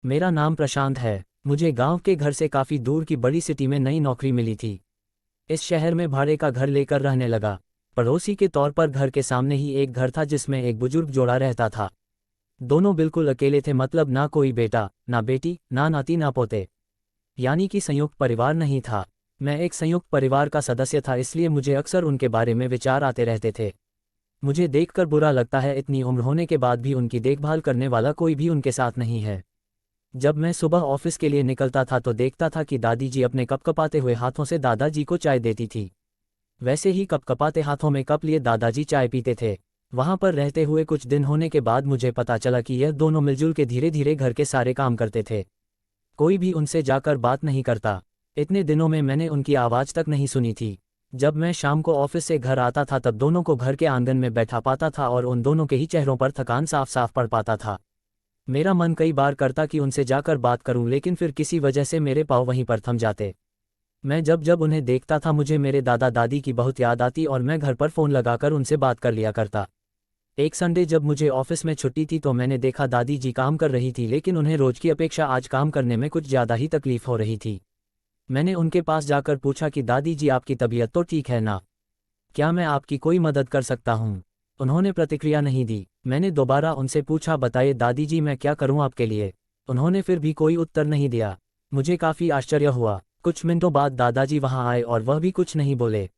मेरा नाम प्रशांत है। मुझे गांव के घर से काफ़ी दूर की बड़ी सिटी में नई नौकरी मिली थी। इस शहर में भाड़े का घर लेकर रहने लगा। पड़ोसी के तौर पर घर के सामने ही एक घर था जिसमें एक बुजुर्ग जोड़ा रहता था। दोनों बिल्कुल अकेले थे, मतलब ना कोई बेटा, ना बेटी, ना नाती, ना पोते। यानी कि संयुक्त परिवार नहीं था। मैं एक संयुक्त परिवार का सदस्य था, इसलिए मुझे अक्सर उनके बारे में विचार आते रहते थे। मुझे देखकर बुरा लगता है, इतनी उम्र होने के बाद भी उनकी देखभाल करने वाला कोई भी उनके साथ नहीं है। जब मैं सुबह ऑफिस के लिए निकलता था तो देखता था कि दादी जी अपने कपकपाते हुए हाथों से दादाजी को चाय देती थी। वैसे ही कपकपाते हाथों में कप लिए दादाजी चाय पीते थे। वहां पर रहते हुए कुछ दिन होने के बाद मुझे पता चला कि यह दोनों मिलजुल के धीरे धीरे घर के सारे काम करते थे। कोई भी उनसे जाकर बात नहीं करता। इतने दिनों में मैंने उनकी आवाज़ तक नहीं सुनी थी। जब मैं शाम को ऑफिस से घर आता था तब दोनों को घर के आंगन में बैठा पाता था और उन दोनों के ही चेहरों पर थकान साफ साफ पड़ पाता था। मेरा मन कई बार करता कि उनसे जाकर बात करूं, लेकिन फिर किसी वजह से मेरे पाँव वहीं पर थम जाते। मैं जब जब उन्हें देखता था मुझे मेरे दादा दादी की बहुत याद आती और मैं घर पर फ़ोन लगाकर उनसे बात कर लिया करता। एक संडे जब मुझे ऑफिस में छुट्टी थी तो मैंने देखा दादी जी काम कर रही थी, लेकिन उन्हें रोज की अपेक्षा आज काम करने में कुछ ज़्यादा ही तकलीफ हो रही थी। मैंने उनके पास जाकर पूछा कि दादी जी, आपकी तबीयत तो ठीक है ना? क्या मैं आपकी कोई मदद कर सकता हूँ? उन्होंने प्रतिक्रिया नहीं दी। मैंने दोबारा उनसे पूछा, बताइए दादी जी, मैं क्या करूँ आपके लिए? उन्होंने फिर भी कोई उत्तर नहीं दिया। मुझे काफ़ी आश्चर्य हुआ। कुछ मिनटों बाद दादाजी वहाँ आए और वह भी कुछ नहीं बोले।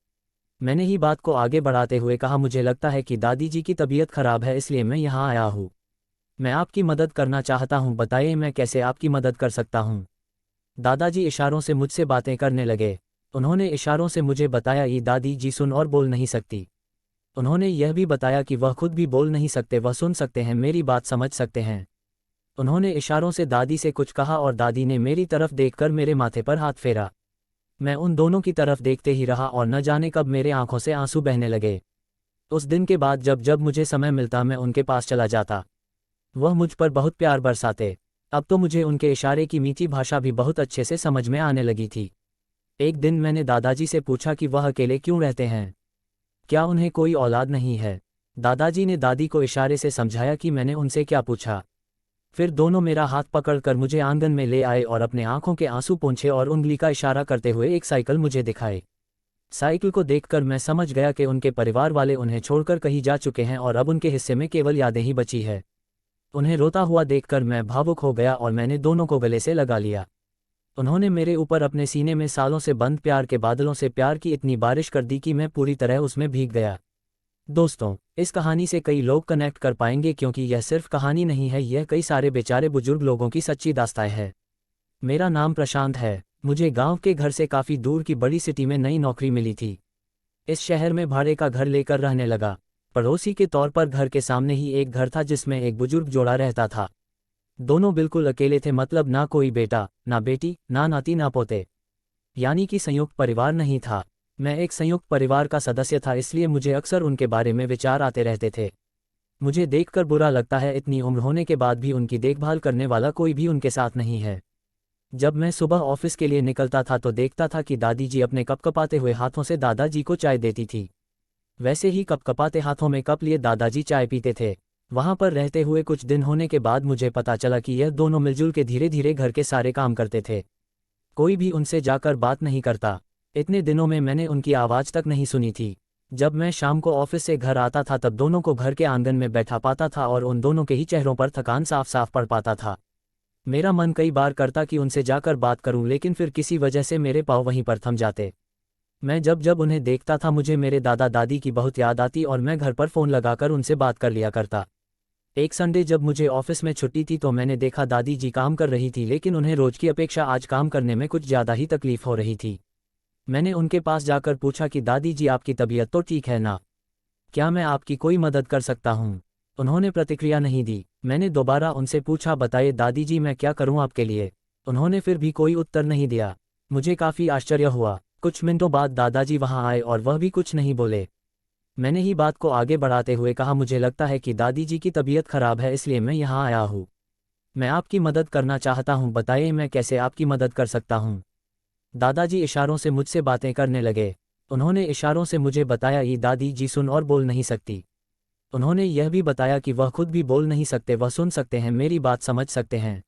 मैंने ही बात को आगे बढ़ाते हुए कहा, मुझे लगता है कि दादी जी की तबीयत खराब है, इसलिए मैं यहाँ आया हूँ। मैं आपकी मदद करना चाहता हूँ, बताइए मैं कैसे आपकी मदद कर सकता हूँ? दादाजी इशारों से मुझसे बातें करने लगे। उन्होंने इशारों से मुझे बताया, ये दादी जी सुन और बोल नहीं सकती। उन्होंने यह भी बताया कि वह खुद भी बोल नहीं सकते, वह सुन सकते हैं, मेरी बात समझ सकते हैं। उन्होंने इशारों से दादी से कुछ कहा और दादी ने मेरी तरफ देखकर मेरे माथे पर हाथ फेरा। मैं उन दोनों की तरफ देखते ही रहा और न जाने कब मेरे आंखों से आंसू बहने लगे। उस दिन के बाद जब जब मुझे समय मिलता मैं उनके पास चला जाता। वह मुझ पर बहुत प्यार बरसाते। अब तो मुझे उनके इशारे की मीठी भाषा भी बहुत अच्छे से समझ में आने लगी थी। एक दिन मैंने दादाजी से पूछा कि वह अकेले क्यों रहते हैं, क्या उन्हें कोई औलाद नहीं है? दादाजी ने दादी को इशारे से समझाया कि मैंने उनसे क्या पूछा। फिर दोनों मेरा हाथ पकड़कर मुझे आंगन में ले आए और अपने आंखों के आंसू पोंछे और उंगली का इशारा करते हुए एक साइकिल मुझे दिखाए। साइकिल को देखकर मैं समझ गया कि उनके परिवार वाले उन्हें छोड़कर कहीं जा चुके हैं और अब उनके हिस्से में केवल यादें ही बची है। उन्हें रोता हुआ देखकर मैं भावुक हो गया और मैंने दोनों को गले से लगा लिया। उन्होंने मेरे ऊपर अपने सीने में सालों से बंद प्यार के बादलों से प्यार की इतनी बारिश कर दी कि मैं पूरी तरह उसमें भीग गया। दोस्तों, इस कहानी से कई लोग कनेक्ट कर पाएंगे क्योंकि यह सिर्फ कहानी नहीं है, यह कई सारे बेचारे बुजुर्ग लोगों की सच्ची दास्तान है। मेरा नाम प्रशांत है। मुझे गांव के घर से काफ़ी दूर की बड़ी सिटी में नई नौकरी मिली थी। इस शहर में भाड़े का घर लेकर रहने लगा। पड़ोसी के तौर पर घर के सामने ही एक घर था जिसमें एक बुजुर्ग जोड़ा रहता था। दोनों बिल्कुल अकेले थे, मतलब ना कोई बेटा, ना बेटी, ना नाती, ना पोते। यानी कि संयुक्त परिवार नहीं था। मैं एक संयुक्त परिवार का सदस्य था, इसलिए मुझे अक्सर उनके बारे में विचार आते रहते थे। मुझे देखकर बुरा लगता है, इतनी उम्र होने के बाद भी उनकी देखभाल करने वाला कोई भी उनके साथ नहीं है। जब मैं सुबह ऑफिस के लिए निकलता था तो देखता था कि दादी जी अपने कपकपाते हुए हाथों से दादाजी को चाय देती थी। वैसे ही कपकपाते हाथों में कप लिए दादाजी चाय पीते थे। वहां पर रहते हुए कुछ दिन होने के बाद मुझे पता चला कि यह दोनों मिलजुल के धीरे धीरे घर के सारे काम करते थे। कोई भी उनसे जाकर बात नहीं करता। इतने दिनों में मैंने उनकी आवाज़ तक नहीं सुनी थी। जब मैं शाम को ऑफिस से घर आता था तब दोनों को घर के आंगन में बैठा पाता था और उन दोनों के ही चेहरों पर थकान साफ साफ पड़ पाता था। मेरा मन कई बार करता कि उनसे जाकर बात करूं, लेकिन फिर किसी वजह से मेरे पाँव वहीं पर थम जाते। मैं जब जब उन्हें देखता था मुझे मेरे दादा दादी की बहुत याद आती और मैं घर पर फ़ोन लगाकर उनसे बात कर लिया करता। एक संडे जब मुझे ऑफिस में छुट्टी थी तो मैंने देखा दादी जी काम कर रही थी, लेकिन उन्हें रोज की अपेक्षा आज काम करने में कुछ ज़्यादा ही तकलीफ हो रही थी। मैंने उनके पास जाकर पूछा कि दादी जी, आपकी तबीयत तो ठीक है ना? क्या मैं आपकी कोई मदद कर सकता हूँ? उन्होंने प्रतिक्रिया नहीं दी। मैंने दोबारा उनसे पूछा, बताइए दादी जी, मैं क्या करूँ आपके लिए? उन्होंने फिर भी कोई उत्तर नहीं दिया। मुझे काफ़ी आश्चर्य हुआ। कुछ मिनटों बाद दादाजी वहाँ आए और वह भी कुछ नहीं बोले। मैंने ही बात को आगे बढ़ाते हुए कहा, मुझे लगता है कि दादी जी की तबीयत खराब है, इसलिए मैं यहाँ आया हूँ। मैं आपकी मदद करना चाहता हूँ, बताइए मैं कैसे आपकी मदद कर सकता हूँ? दादाजी इशारों से मुझसे बातें करने लगे। उन्होंने इशारों से मुझे बताया, ये दादी जी सुन और बोल नहीं सकती। उन्होंने यह भी बताया कि वह खुद भी बोल नहीं सकते, वह सुन सकते हैं, मेरी बात समझ सकते हैं।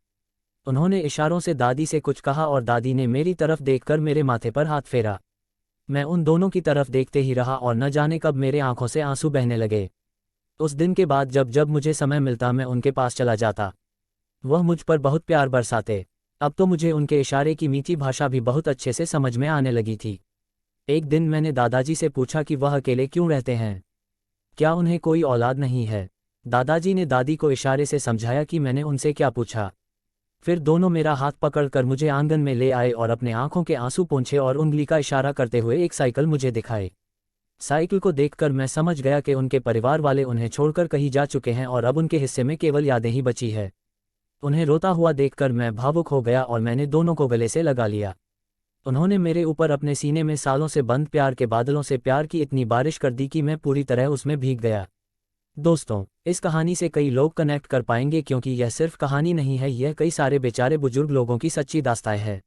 उन्होंने इशारों से दादी से कुछ कहा और दादी ने मेरी तरफ देखकर मेरे माथे पर हाथ फेरा। मैं उन दोनों की तरफ देखते ही रहा और न जाने कब मेरे आंखों से आंसू बहने लगे। उस दिन के बाद जब जब मुझे समय मिलता मैं उनके पास चला जाता। वह मुझ पर बहुत प्यार बरसाते। अब तो मुझे उनके इशारे की मीठी भाषा भी बहुत अच्छे से समझ में आने लगी थी। एक दिन मैंने दादाजी से पूछा कि वह अकेले क्यों रहते हैं, क्या उन्हें कोई औलाद नहीं है। दादाजी ने दादी को इशारे से समझाया कि मैंने उनसे क्या पूछा। फिर दोनों मेरा हाथ पकड़कर मुझे आंगन में ले आए और अपने आंखों के आंसू पोंछे और उंगली का इशारा करते हुए एक साइकिल मुझे दिखाए। साइकिल को देखकर मैं समझ गया कि उनके परिवार वाले उन्हें छोड़कर कहीं जा चुके हैं और अब उनके हिस्से में केवल यादें ही बची है। उन्हें रोता हुआ देखकर मैं भावुक हो गया और मैंने दोनों को गले से लगा लिया। उन्होंने मेरे ऊपर अपने सीने में सालों से बंद प्यार के बादलों से प्यार की इतनी बारिश कर दी कि मैं पूरी तरह उसमें भीग गया। दोस्तों, इस कहानी से कई लोग कनेक्ट कर पाएंगे क्योंकि यह सिर्फ कहानी नहीं है, यह कई सारे बेचारे बुजुर्ग लोगों की सच्ची दास्तान है।